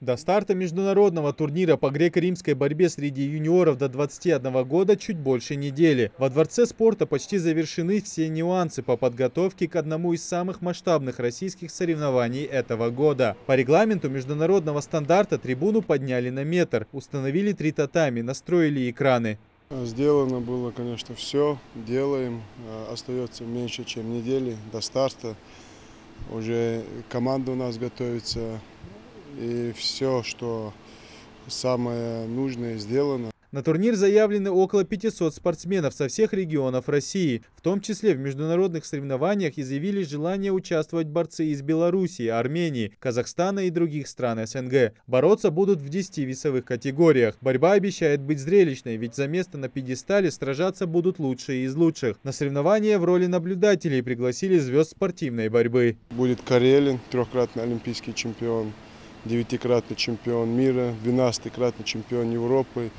До старта международного турнира по греко-римской борьбе среди юниоров до 21 года чуть больше недели. Во Дворце спорта почти завершены все нюансы по подготовке к одному из самых масштабных российских соревнований этого года. По регламенту международного стандарта трибуну подняли на метр, установили 3 татами, настроили экраны. Сделано было, конечно, все. Делаем. Остается меньше, чем недели до старта. Уже команда у нас готовится. И все, что самое нужное, сделано. На турнир заявлены около 500 спортсменов со всех регионов России. В том числе в международных соревнованиях изъявили желание участвовать борцы из Белоруссии, Армении, Казахстана и других стран СНГ. Бороться будут в 10 весовых категориях. Борьба обещает быть зрелищной, ведь за место на пьедестале сражаться будут лучшие из лучших. На соревнования в роли наблюдателей пригласили звезд спортивной борьбы. Будет Карелин, трехкратный олимпийский чемпион, 9-кратный чемпион мира, 12-кратный чемпион Европы.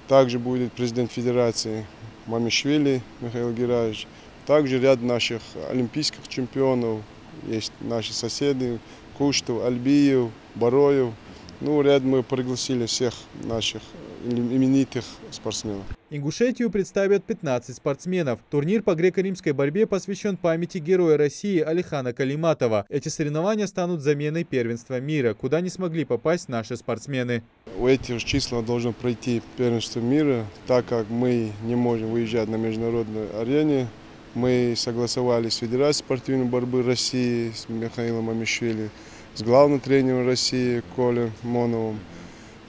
Также будет президент федерации Мамишвили Михаил Гераевич. Также ряд наших олимпийских чемпионов. Есть наши соседи Куштов, Альбиев, Бароев. Ряд мы пригласили всех наших именитых спортсменов. Ингушетию представят 15 спортсменов. Турнир по греко-римской борьбе посвящен памяти героя России Алихана Калиматова. Эти соревнования станут заменой первенства мира, куда не смогли попасть наши спортсмены. В этих числах должно пройти первенство мира, так как мы не можем выезжать на международной арене. Мы согласовались с Федерацией спортивной борьбы России, с Михаилом Мамишвили, с главным тренером России Колем Моновым.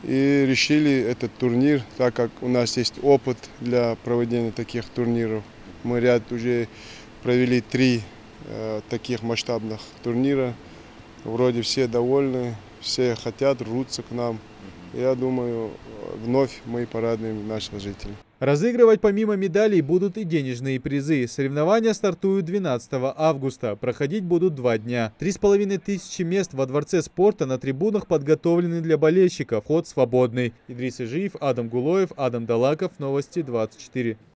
И решили этот турнир, так как у нас есть опыт для проведения таких турниров. Мы ряд уже провели 3 таких масштабных турнира. Вроде все довольны, все хотят, рвутся к нам. Я думаю, вновь мы порадуем наших жителей. Разыгрывать помимо медалей будут и денежные призы. Соревнования стартуют 12 августа. Проходить будут 2 дня. 3500 мест во Дворце спорта на трибунах подготовлены для болельщиков. Вход свободный. Идрис Ижиев, Адам Гулоев, Адам Далаков. Новости 24.